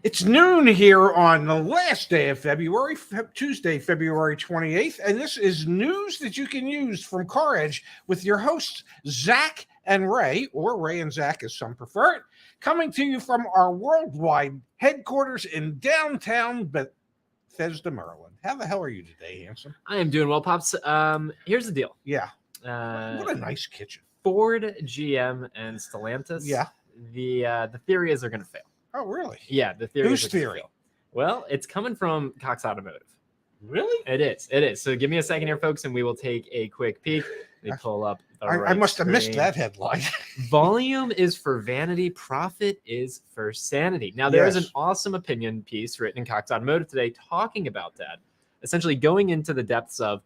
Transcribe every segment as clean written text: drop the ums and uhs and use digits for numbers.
It's noon here on the last day of February, Tuesday, February 28th, and this is news that you can use from CarEdge with your hosts, Zach and Ray, or Ray and Zach as some prefer it, coming to you from our worldwide headquarters in downtown Bethesda, Maryland. How the hell are you today, handsome? I am doing well, Pops. Here's the deal. Yeah. What a nice kitchen. Ford, GM, and Stellantis. Yeah. The theory is they're going to fail. Oh, really? Yeah, the theory. Whose theory? Well, it's coming from Cox Automotive. Really? It is. So give me a second here, folks, and we will take a quick peek. They pull up. I must have missed that headline. Volume is for vanity. Profit is for sanity. Now, there is an awesome opinion piece written in Cox Automotive today talking about that, essentially going into the depths of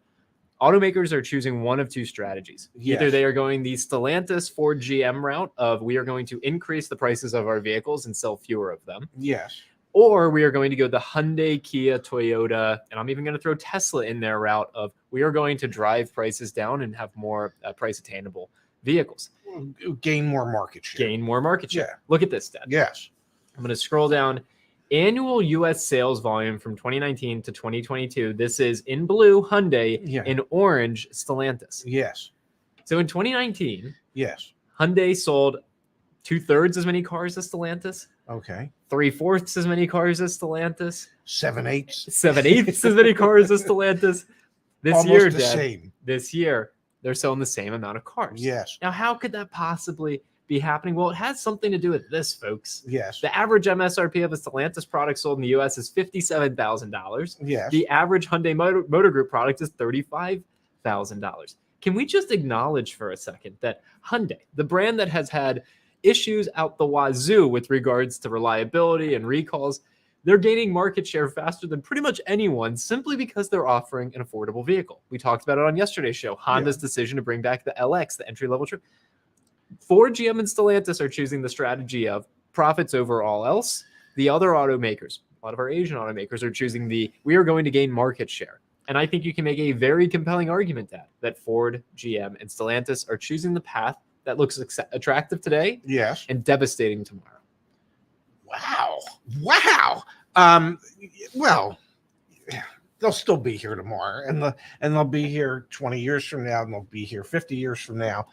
automakers are choosing one of two strategies. Yes. Either they are going the Stellantis Ford GM route of we are going to increase the prices of our vehicles and sell fewer of them. Yes. Or we are going to go the Hyundai, Kia, Toyota, and I'm even going to throw Tesla in their route of we are going to drive prices down and have more price attainable vehicles. Gain more market share. Yeah. Look at this, Dad. Yes. I'm going to scroll down. Annual U.S. sales volume from 2019 to 2022. This is in blue, Hyundai, in orange, Stellantis. Yes. So in 2019, yes, Hyundai sold 2/3 as many cars as Stellantis. Okay. 3/4 as many cars as Stellantis. 7/8 as many cars as Stellantis. This Almost year, the Dad, same. This year, they're selling the same amount of cars. Yes. Now, how could that possibly be happening? Well, it has something to do with this, folks. Yes. The average MSRP of a Stellantis product sold in the U.S. is $57,000. Yes. The average Hyundai Motor Group product is $35,000. Can we just acknowledge for a second that Hyundai, the brand that has had issues out the wazoo with regards to reliability and recalls, they're gaining market share faster than pretty much anyone simply because they're offering an affordable vehicle. We talked about it on yesterday's show, Honda's decision to bring back the LX, the entry-level trim. Ford, GM, and Stellantis are choosing the strategy of profits over all else. The other automakers, a lot of our Asian automakers, are choosing we are going to gain market share. And I think you can make a very compelling argument that Ford, GM, and Stellantis are choosing the path that looks attractive today and devastating tomorrow. Wow. Well, they'll still be here tomorrow, and they'll be here 20 years from now, and they'll be here 50 years from now.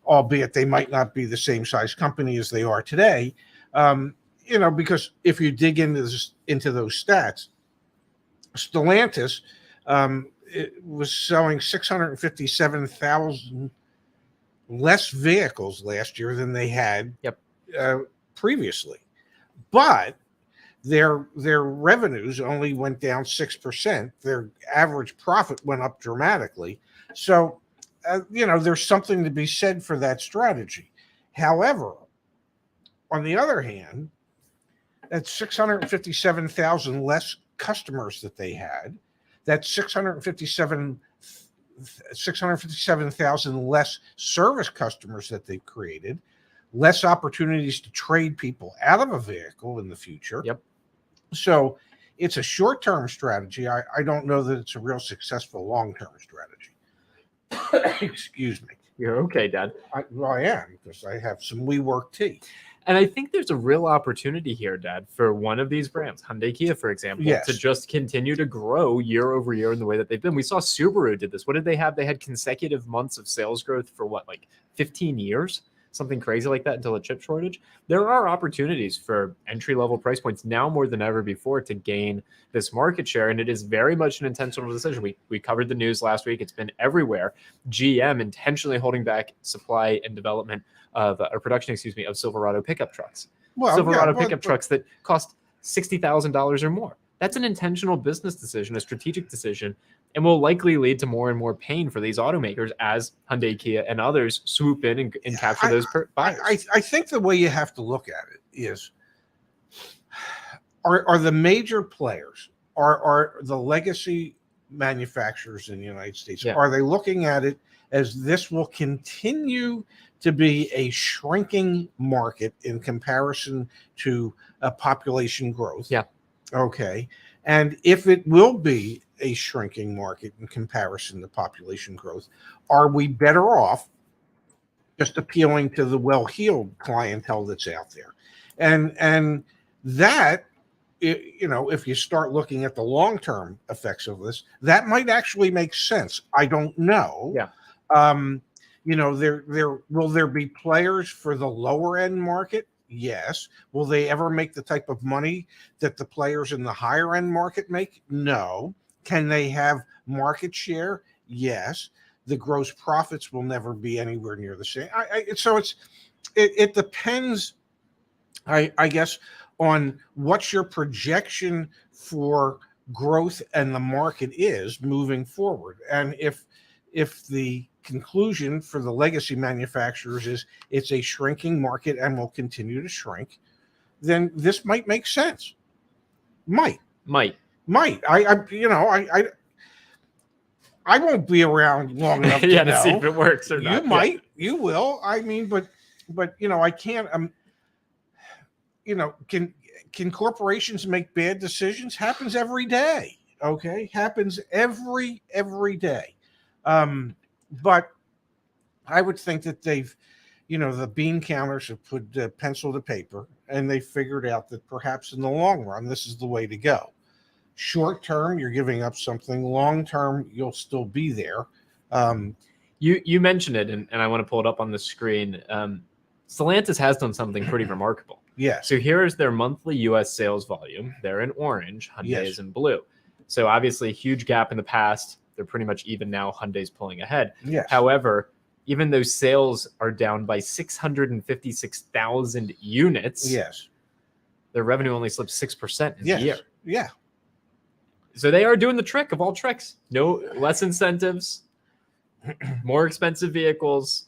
Albeit they might not be the same size company as they are today, because if you dig into those stats, Stellantis it was selling 657,000 less vehicles last year than they had previously, but their revenues only went down 6%. Their average profit went up dramatically. So there's something to be said for that strategy. However, on the other hand, that's 657,000 less customers that they had. That's 657,000 less service customers that they've created, less opportunities to trade people out of a vehicle in the future. Yep. So it's a short-term strategy. I don't know that it's a real successful long-term strategy. Excuse me. You're okay, Dad. I am, because I have some WeWork tea. And I think there's a real opportunity here, Dad, for one of these brands, Hyundai, Kia, for example, to just continue to grow year over year in the way that they've been. We saw Subaru did this. What did they have? They had consecutive months of sales growth for 15 years? Something crazy like that until a chip shortage. There are opportunities for entry-level price points now more than ever before to gain this market share, and it is very much an intentional decision. We covered the news last week. It's been everywhere. GM intentionally holding back supply and development of production of Silverado pickup trucks. Pickup trucks that cost $60,000 or more. That's an intentional business decision, a strategic decision, and will likely lead to more and more pain for these automakers as Hyundai, Kia, and others swoop in and capture those buyers. I think the way you have to look at it is, are the major players, are the legacy manufacturers in the United States, are they looking at it as this will continue to be a shrinking market in comparison to population growth? Yeah. Okay. And if it will be a shrinking market in comparison to population growth, are we better off just appealing to the well-heeled clientele that's out there? And that, if you start looking at the long-term effects of this, that might actually make sense. I don't know. Yeah. Will there be players for the lower end market? Yes. Will they ever make the type of money that the players in the higher end market make? No. Can they have market share? Yes. The gross profits will never be anywhere near the same. It depends, I guess, on what your projection for growth and the market is moving forward. And if the conclusion for the legacy manufacturers is it's a shrinking market and will continue to shrink, then this might make sense. Might. I won't be around long enough to know. See if it works or not. You might. You will. I mean, but I can't. Can corporations make bad decisions? Happens every day. Okay, happens every day. But I would think that they've, the bean counters have put pencil to paper, and they figured out that perhaps in the long run, this is the way to go. Short term, you're giving up something. Long term, you'll still be there. You mentioned it, and I want to pull it up on the screen. Stellantis has done something pretty remarkable. Yeah. So here is their monthly U.S. sales volume. They're in orange. Hyundai is in blue. So obviously a huge gap in the past. They're pretty much even now. Hyundai's pulling ahead. Yes. However, even though sales are down by 656,000 units, yes, their revenue only slipped 6% in the year. Yeah. So they are doing the trick of all tricks. No less incentives, more expensive vehicles,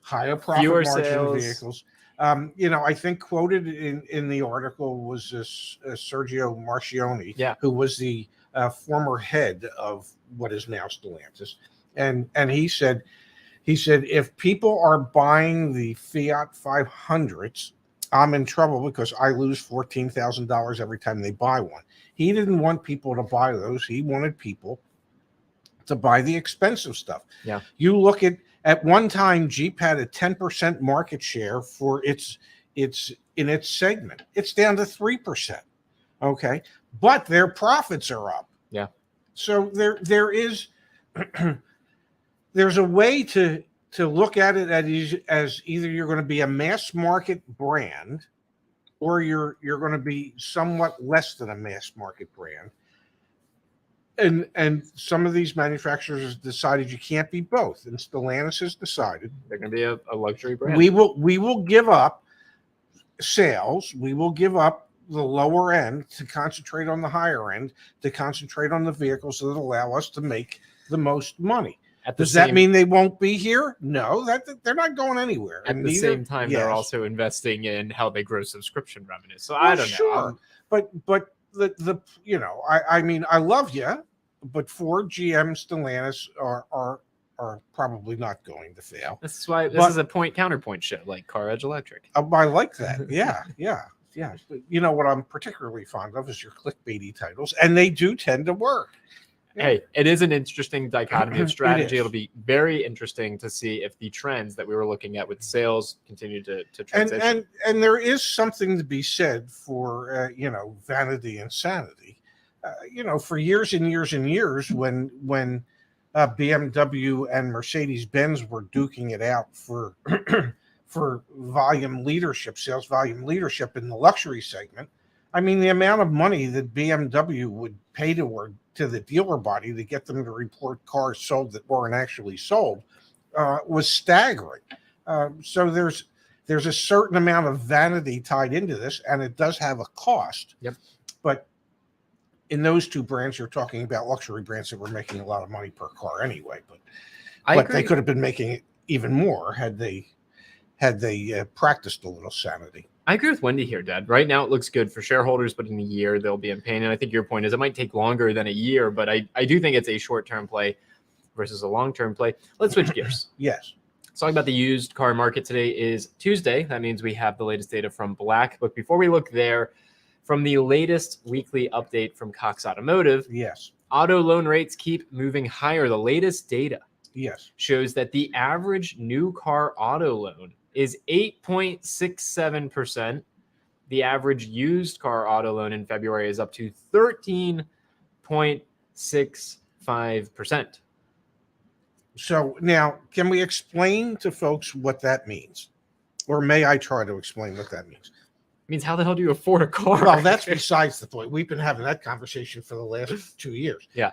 higher profit fewer margin sales. Vehicles. I think quoted in the article was this Sergio Marchioni, who was the former head of what is now Stellantis, and he said if people are buying the Fiat 500s, I'm in trouble because I lose $14,000 every time they buy one. He didn't want people to buy those. He wanted people to buy the expensive stuff. Yeah. You look at one time, Jeep had a 10% market share for its segment. It's down to 3%. Okay. But their profits are up. Yeah. So there is there's a way to look at it as either you're going to be a mass market brand or you're going to be somewhat less than a mass market brand. And some of these manufacturers have decided you can't be both. And Stellantis has decided they're going to be a luxury brand. We will give up sales. We will give up the lower end to concentrate on the higher end, to concentrate on the vehicles that allow us to make the most money. Does that mean they won't be here? No, they're not going anywhere. At the same time, they're also investing in how they grow subscription revenue. So I don't know. Sure, but I mean, I love you, but Ford, GM, Stellantis are probably not going to fail. This is why this is a point counterpoint show, like CarEdge Electric. I like that. Yeah. But you know what I'm particularly fond of is your clickbaity titles, and they do tend to work. Hey, it is an interesting dichotomy of strategy. It'll be very interesting to see if the trends that we were looking at with sales continue to transition. And there is something to be said for vanity and sanity. For years and years and years, when BMW and Mercedes-Benz were duking it out for for volume leadership, sales volume leadership in the luxury segment. I mean, the amount of money that BMW would pay to the dealer body to get them to report cars sold that weren't actually sold was staggering. So there's a certain amount of vanity tied into this, and it does have a cost. Yep. But in those two brands, you're talking about luxury brands that were making a lot of money per car anyway. But they could have been making even more had they practiced a little sanity. I agree with Wendy here, Dad. Right now it looks good for shareholders, but in a year they'll be in pain. And I think your point is it might take longer than a year, but I do think it's a short-term play versus a long-term play. Let's switch gears. Yes. Let's talk about the used car market. Today is Tuesday. That means we have the latest data from Black. But before we look there, from the latest weekly update from Cox Automotive, yes, auto loan rates keep moving higher. The latest data shows that the average new car auto loan is 8.67%. the average used car auto loan in February is up to 13.65%. So now, can we explain to folks what that means? Or may I try to explain what that means? It means how the hell do you afford a car? Well, that's besides the point. We've been having that conversation for the last 2 years. Yeah.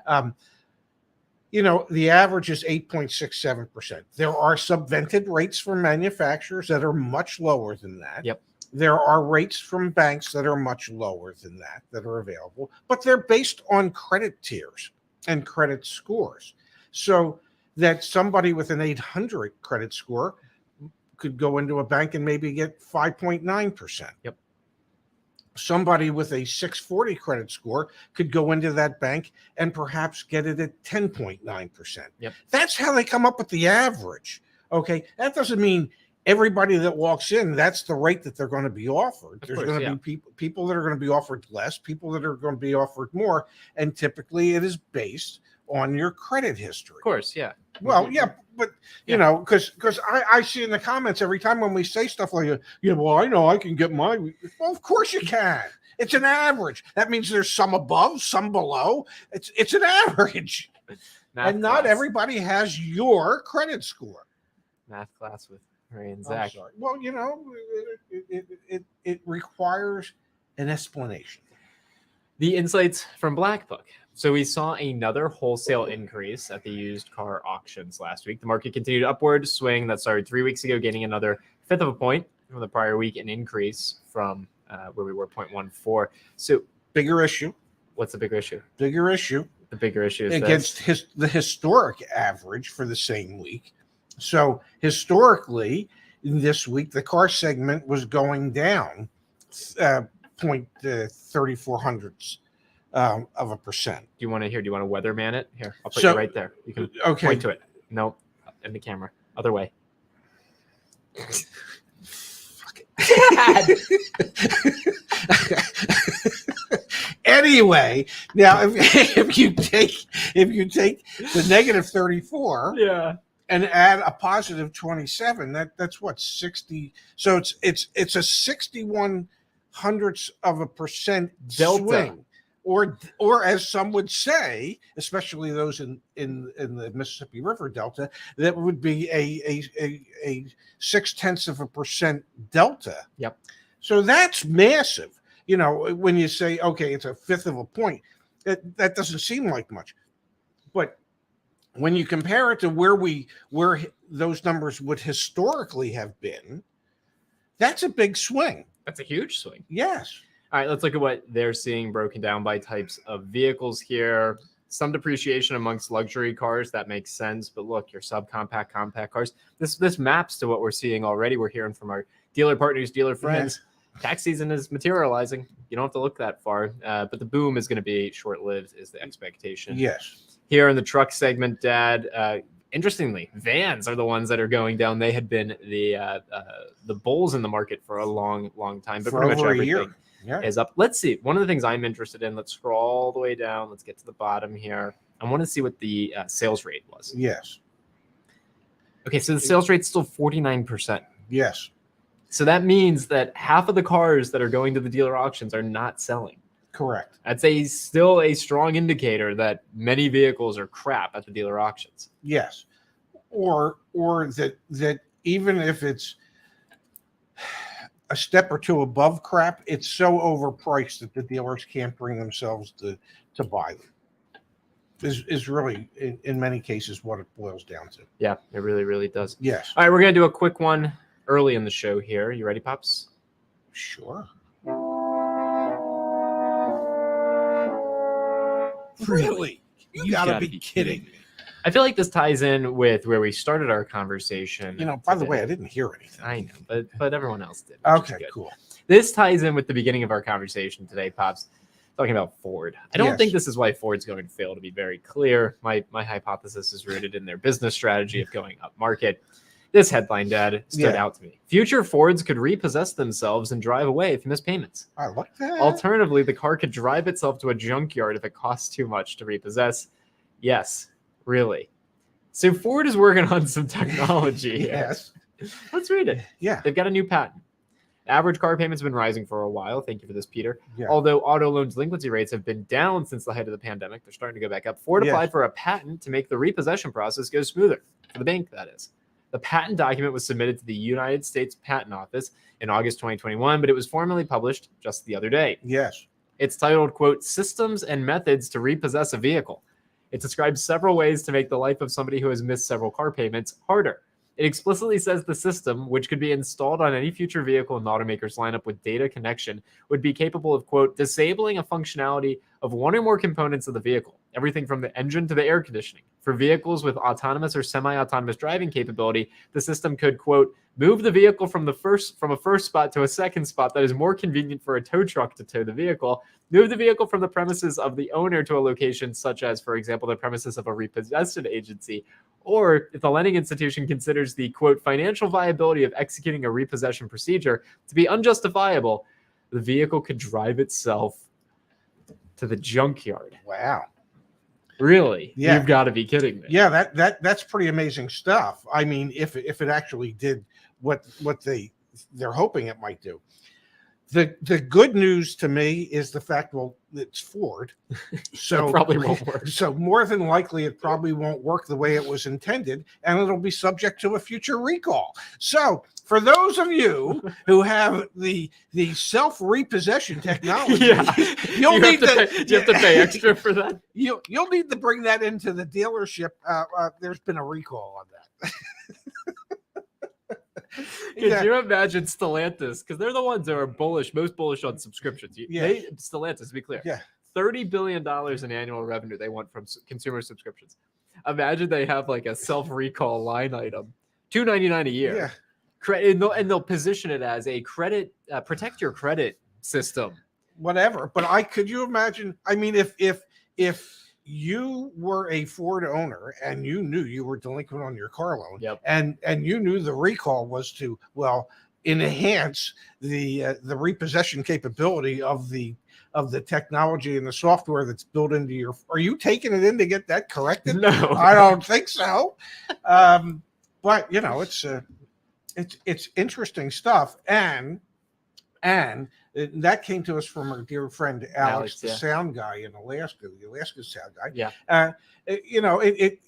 The average is 8.67%. There are subvented rates from manufacturers that are much lower than that. Yep. There are rates from banks that are much lower than that are available, but they're based on credit tiers and credit scores. So that somebody with an 800 credit score could go into a bank and maybe get 5.9%. Yep. Somebody with a 640 credit score could go into that bank and perhaps get it at 10.9%. Yep. That's how they come up with the average. Okay. That doesn't mean everybody that walks in, that's the rate that they're going to be offered. There's going to be people that are going to be offered less, people that are going to be offered more. And typically it is based on your credit history. Of course. Yeah. Well, yeah, but because I see in the comments every time when we say stuff like, well, I know I can get my. Well, of course you can. It's an average. That means there's some above, some below. It's an average, and not everybody has your credit score. Math class with Ray and Zach. Well, it requires an explanation. The insights from Black Book. So we saw another wholesale increase at the used car auctions last week. The market continued upward swing that started 3 weeks ago, gaining another 1/5 of a point from the prior week, an increase from where we were 0.14. So bigger issue. What's the bigger issue? Bigger issue. The bigger issue is against the historic average for the same week. So historically, this week, the car segment was going down 0.34 of a percent. Do you want to weatherman it? Here, I'll put you right there. You can point to it. No, in the camera. Other way. Fuck it. Anyway, now if you take the negative 34, and add a positive 27, that's what 60. So it's a 61 hundredths of a percent delta. Swing. Or as some would say, especially those in the Mississippi River Delta, that would be a 0.6% delta. Yep. So that's massive. When you say, okay, it's a 1/5 of a point, that doesn't seem like much. But when you compare it to where those numbers would historically have been, that's a big swing. That's a huge swing. Yes. All right, let's look at what they're seeing broken down by types of vehicles here. Some depreciation amongst luxury cars, that makes sense. But look, your subcompact, compact cars, this maps to what we're seeing already. We're hearing from our dealer partners, dealer friends. Yes. Tax season is materializing. You don't have to look that far. But the boom is going to be short-lived is the expectation. Yes. Here in the truck segment, Dad, interestingly, vans are the ones that are going down. They had been the bulls in the market for a long, long time. But for pretty much over everything. A year. Yeah. Is up. Let's see. One of the things I'm interested in, let's scroll all the way down. Let's get to the bottom here. I want to see what the sales rate was. Yes. Okay, so the sales rate's still 49%. Yes. So that means that half of the cars that are going to the dealer auctions are not selling. Correct. That's still a strong indicator that many vehicles are crap at the dealer auctions. Yes. Or that even if it's a step or two above crap, it's so overpriced that the dealers can't bring themselves to buy them. Is really in many cases what it boils down to. Yeah, it really, really does. Yes. All right, we're gonna do a quick one early in the show here. You ready, Pops? Sure. Really? You gotta be kidding me. I feel like this ties in with where we started our conversation. By the way, I didn't hear anything. I know, but everyone else did. Okay, cool. This ties in with the beginning of our conversation today, Pops, talking about Ford. I don't think this is why Ford's going to fail, to be very clear. My hypothesis is rooted in their business strategy of going up market. This headline, Dad, stood out to me. Future Fords could repossess themselves and drive away if you miss payments. I like that. Alternatively, the car could drive itself to a junkyard if it costs too much to repossess. Yes. Really? So Ford is working on some technology. Yes. Let's read it. Yeah. They've got a new patent. Average car payments have been rising for a while. Thank you for this, Peter. Yeah. Although auto loan delinquency rates have been down since the height of the pandemic, they're starting to go back up. Ford applied for a patent to make the repossession process go smoother. For the bank, that is. The patent document was submitted to the United States Patent Office in August 2021, but it was formally published just the other day. Yes. It's titled, quote, Systems and Methods to Repossess a Vehicle. It describes several ways to make the life of somebody who has missed several car payments harder. It explicitly says the system, which could be installed on any future vehicle in the automaker's lineup with data connection, would be capable of, quote, disabling a functionality of one or more components of the vehicle, everything from the engine to the air conditioning. For vehicles with autonomous or semi-autonomous driving capability, the system could, quote, move the vehicle from a first spot to a second spot that is more convenient for a tow truck to tow the vehicle, move the vehicle from the premises of the owner to a location such as, for example, the premises of a repossession agency, or if the lending institution considers the, quote, financial viability of executing a repossession procedure to be unjustifiable, the vehicle could drive itself to the junkyard. Wow. Really? Yeah. You've got to be kidding me. Yeah, that's pretty amazing stuff. I mean, if it actually did what they're hoping it might do. The good news to me is the fact, well, it's Ford, so it probably won't work. So more than likely, it probably won't work the way it was intended, and it'll be subject to a future recall. So for those of you who have the self-repossession technology, you have to pay extra for that. You'll need to bring that into the dealership. There's been a recall on that. Could you imagine Stellantis? Because they're the ones that are most bullish on subscriptions. Stellantis, to be clear, $30 billion in annual revenue they want from consumer subscriptions. Imagine they have like a self-recall line item, $299 a year. Yeah. And they'll position it as a credit, protect your credit system. Whatever. But could you imagine? I mean, if you were a Ford owner and you knew you were delinquent on your car loan, and you knew the recall was to, well, enhance the repossession capability of the technology and the software that's built into your, are you taking it in to get that corrected? No, I don't think so. But you know, it's interesting stuff, and that came to us from our dear friend Alex, the sound guy in Alaska, the Alaska sound guy. Yeah. You know, it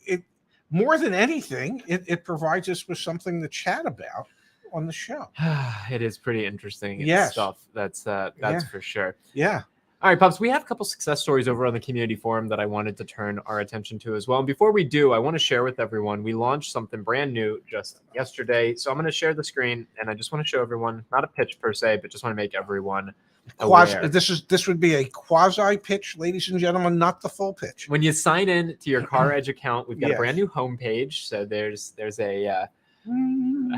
more than anything, it provides us with something to chat about on the show. It is pretty interesting stuff. That's for sure. Yeah. All right, Pops, we have a couple success stories over on the community forum that I wanted to turn our attention to as well. And before we do, I want to share with everyone, we launched something brand new just yesterday. So I'm going to share the screen, and I just want to show everyone, not a pitch per se, but just want to make everyone aware. This would be a quasi pitch, ladies and gentlemen, not the full pitch. When you sign in to your CarEdge account, we've got a brand new homepage. So there's a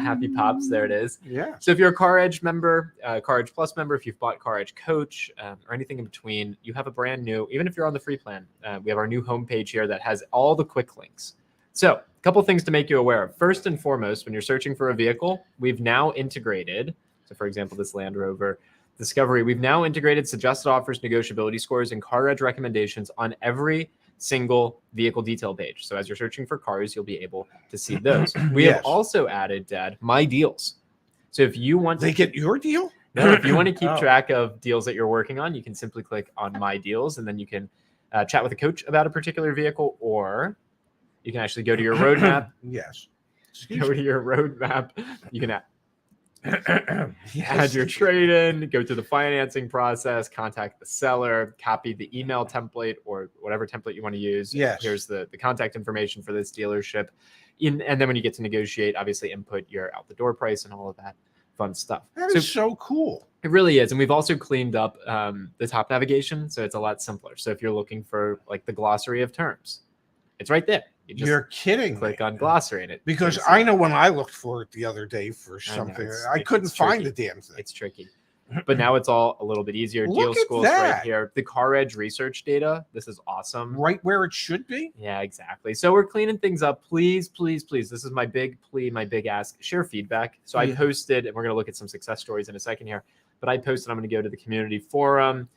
happy Pops, there it is. Yeah. So if you're a CarEdge member, CarEdge Plus member, if you've bought CarEdge Coach or anything in between, you have a brand new, even if you're on the free plan, we have our new homepage here that has all the quick links. So a couple things to make you aware of. First and foremost, when you're searching for a vehicle, we've now integrated, so for example, this Land Rover Discovery, we've now integrated suggested offers, negotiability scores, and CarEdge recommendations on every single vehicle detail page. So as you're searching for cars, you'll be able to see those. We have also added, Dad, My Deals. So if you want to get your deal? No, if you want to keep track of deals that you're working on, you can simply click on My Deals, and then you can chat with a coach about a particular vehicle, or you can actually go to your roadmap. Yes. Go to your roadmap. You can add your trade-in, go through the financing process, contact the seller, copy the email template or whatever template you want to use. Yes. Here's the contact information for this dealership. And then when you get to negotiate, obviously input your out-the-door price and all of that fun stuff. That is so cool. It really is. And we've also cleaned up the top navigation, so it's a lot simpler. So if you're looking for like the glossary of terms, it's right there. You're kidding. Click on glossary in it. Because I know when I looked for it the other day for something, I couldn't find the damn thing. It's tricky. But now it's all a little bit easier. Deal schools right here. The CarEdge research data. This is awesome. Right where it should be. Yeah, exactly. So we're cleaning things up. Please, please, please. This is my big plea, my big ask. Share feedback. So I posted, and we're going to look at some success stories in a second here. But I posted, I'm going to go to the community forum.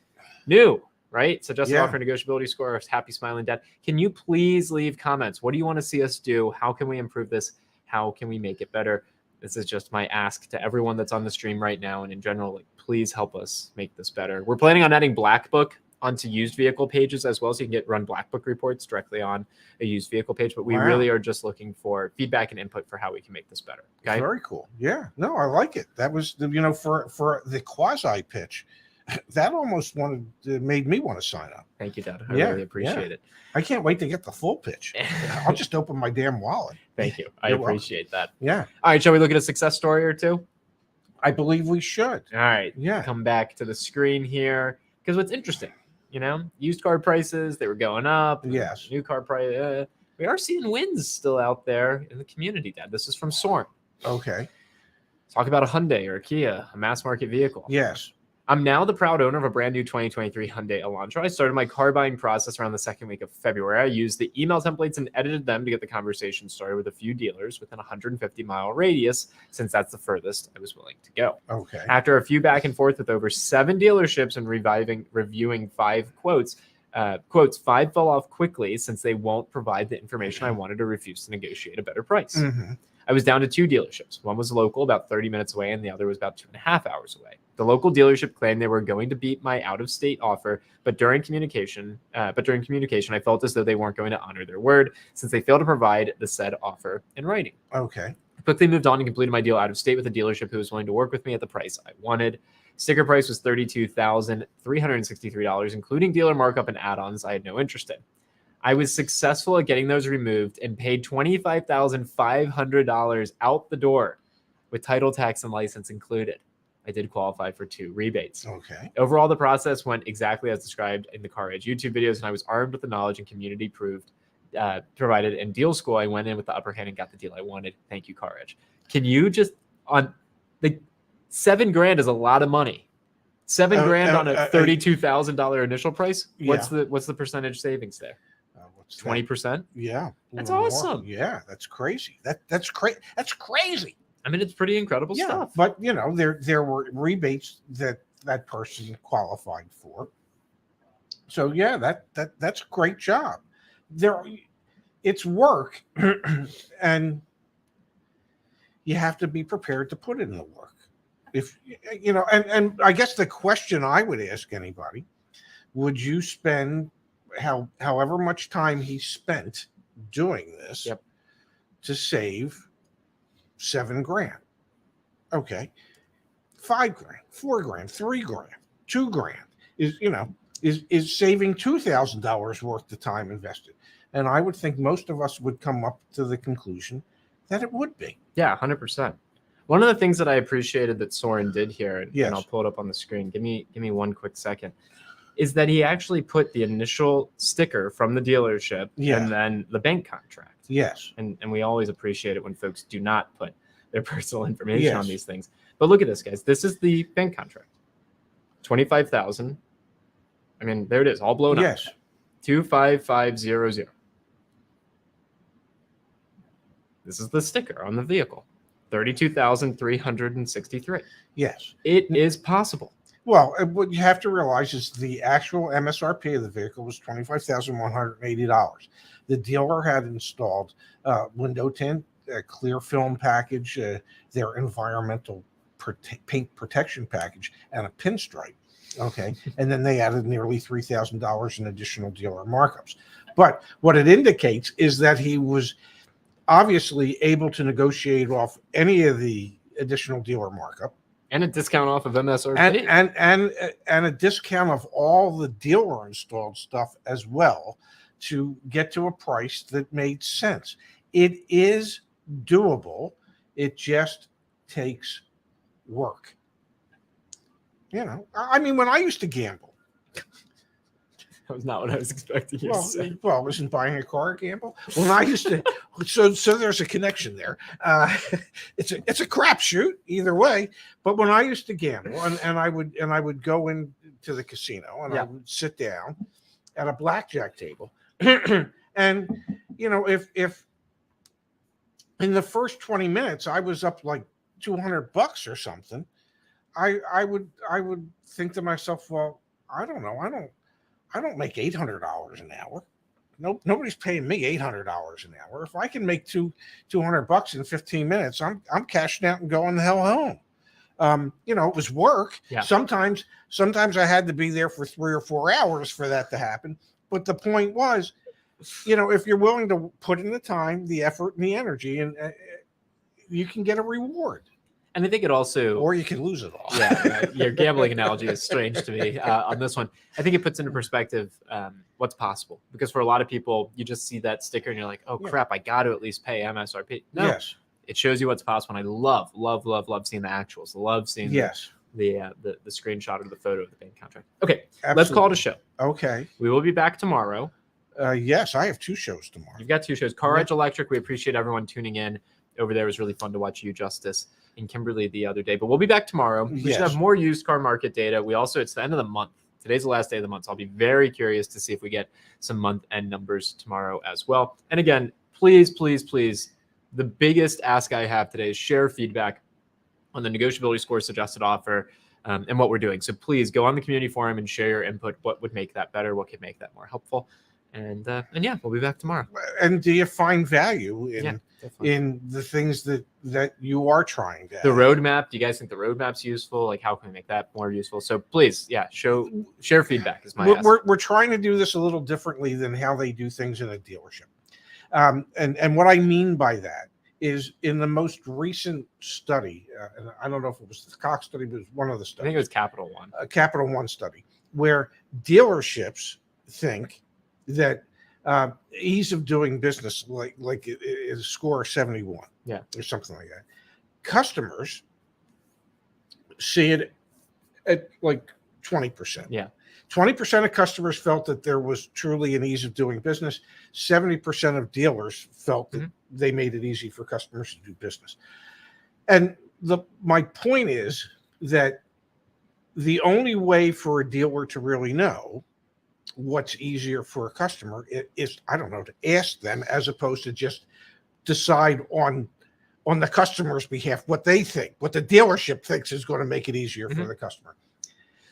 New. Right? Suggested offer, negotiability score, happy smiling dad. Can you please leave comments? What do you want to see us do? How can we improve this? How can we make it better? This is just my ask to everyone that's on the stream right now and in general, like, please help us make this better. We're planning on adding Black Book onto used vehicle pages as well, so you can run Black Book reports directly on a used vehicle page. But we really are just looking for feedback and input for how we can make this better. Okay, very cool. Yeah, no, I like it. That was for the quasi pitch. That almost made me want to sign up. Thank you, Dad. I really appreciate it. I can't wait to get the full pitch. I'll just open my damn wallet. Thank you. I appreciate that. Yeah. All right, shall we look at a success story or two? I believe we should. All right. Yeah. Come back to the screen here, because what's interesting, used car prices, they were going up. Yes. New car price. We are seeing wins still out there in the community, Dad. This is from Soren. Okay. Talk about a Hyundai or a Kia, a mass market vehicle. Yes. I'm now the proud owner of a brand new 2023 Hyundai Elantra. I started my car buying process around the second week of February. I used the email templates and edited them to get the conversation started with a few dealers within a 150-mile radius, since that's the furthest I was willing to go. Okay. After a few back and forth with over 7 dealerships and reviewing 5 quotes, 5 fell off quickly since they won't provide the information I wanted or refused to negotiate a better price. Mm-hmm. I was down to 2 dealerships. One was local, about 30 minutes away, and the other was about 2.5 hours away. The local dealership claimed they were going to beat my out-of-state offer, but during communication, I felt as though they weren't going to honor their word since they failed to provide the said offer in writing. Okay. I quickly moved on and completed my deal out of state with a dealership who was willing to work with me at the price I wanted. Sticker price was $32,363, including dealer markup and add-ons I had no interest in. I was successful at getting those removed and paid $25,500 out the door with title, tax, and license included. I did qualify for 2 rebates. Okay. Overall, the process went exactly as described in the CarEdge YouTube videos, and I was armed with the knowledge and community provided in deal school. I went in with the upper hand and got the deal I wanted. Thank you, CarEdge. Can you just on the $7,000 is a lot of money. $7,000 on a $32,000 initial price. What's the percentage savings there? 20%. Yeah, that's awesome. More. Yeah, that's crazy. That's crazy. That's crazy. I mean, it's pretty incredible stuff. But there were rebates that person qualified for. So yeah, that's a great job. It's work, and you have to be prepared to put in the work. If and I guess the question I would ask anybody: would you spend however much time he spent doing this to save $7,000? Okay, $5,000, $4,000, $3,000, $2,000 is saving $2,000 worth of time invested. And I would think most of us would come up to the conclusion that it would be. Yeah, 100%. One of the things that I appreciated that Soren did here, and I'll pull it up on the screen. Give me 1 quick second. Is that he actually put the initial sticker from the dealership and then the bank contract. Yes. And we always appreciate it when folks do not put their personal information on these things. But look at this, guys. This is the bank contract. $25,000. I mean, there it is, all blown up. Yes. 25500. This is the sticker on the vehicle. 32,363. Yes. It is possible. Well, what you have to realize is the actual MSRP of the vehicle was $25,180. The dealer had installed window tint, a clear film package, their environmental paint protection package, and a pinstripe. Okay, and then they added nearly $3,000 in additional dealer markups. But what it indicates is that he was obviously able to negotiate off any of the additional dealer markup. And a discount off of MSRP. And a discount of all the dealer installed stuff as well to get to a price that made sense. It is doable. It just takes work. I mean, when I used to gamble. That was not what I was expecting you to say. Well, wasn't buying a car a gamble? When I used to, so there's a connection there. It's a crapshoot either way. But when I used to gamble, and I would go into the casino and I would sit down at a blackjack table, and if in the first 20 minutes I was up like $200 or something, I would think to myself, well, I don't know, I don't make $800 an hour. nobody's paying me $800 an hour. If I can make $200 in 15 minutes, I'm cashing out and going the hell home. It was work. Yeah. Sometimes I had to be there for 3 or 4 hours for that to happen. But the point was, if you're willing to put in the time, the effort, and the energy, and you can get a reward. And I think it also, or you can lose it all. Yeah, your gambling analogy is strange to me on this one. I think it puts into perspective what's possible, because for a lot of people, you just see that sticker and you're like, oh crap, I got to at least pay MSRP. No, yes, it shows you what's possible. And I love seeing the actuals. Love seeing the screenshot of the photo of the bank contract. Okay, absolutely. Let's call it a show. Okay, we will be back tomorrow. Yes, I have 2 shows tomorrow. You've got 2 shows. CarEdge Electric. We appreciate everyone tuning in over there. It was really fun to watch you, Justice, and Kimberly the other day. But we'll be back tomorrow. We should have more used car market data. It's the end of the month. Today's the last day of the month. So I'll be very curious to see if we get some month-end numbers tomorrow as well. And again, please, the biggest ask I have today is share feedback on the negotiability score suggested offer and what we're doing. So please go on the community forum and share your input. What would make that better? What could make that more helpful? And yeah, we'll be back tomorrow. And do you find value in the things that you are trying to the roadmap? Do you guys think the roadmap's useful? Like, how can we make that more useful? So please, share feedback is my we're trying to do this a little differently than how they do things in a dealership. And what I mean by that is, in the most recent study, and I don't know if it was the Cox study, but it was one of the studies. I think it was Capital One. A Capital One study, where dealerships think that ease of doing business, like it is a score of 71, or something like that. Customers see it at like 20%. Yeah, 20% of customers felt that there was truly an ease of doing business. 70% of dealers felt that they made it easy for customers to do business. And my point is that the only way for a dealer to really know what's easier for a customer is, I don't know, to ask them, as opposed to just decide on the customer's behalf what they think, what the dealership thinks is going to make it easier for the customer.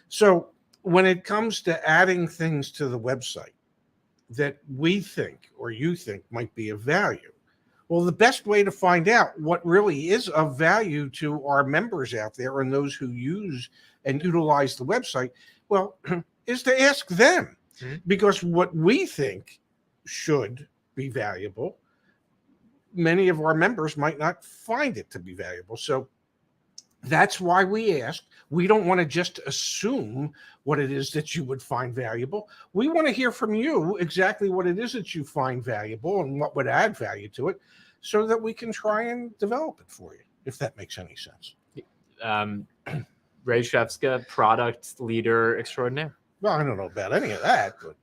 So when it comes to adding things to the website that we think or you think might be of value, well, the best way to find out what really is of value to our members out there and those who use and utilize the website, well, is to ask them. Because what we think should be valuable, many of our members might not find it to be valuable. So that's why we asked. We don't want to just assume what it is that you would find valuable. We want to hear from you exactly what it is that you find valuable and what would add value to it, so that we can try and develop it for you, if that makes any sense. Ray Shefska, product leader extraordinaire. Well, I don't know about any of that, but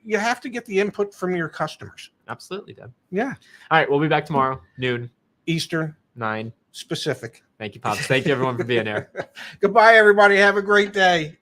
you have to get the input from your customers. Absolutely, Deb. Yeah. All right, we'll be back tomorrow, noon. Eastern. 9. Pacific. Thank you, Pops. Thank you, everyone, for being here. Goodbye, everybody. Have a great day.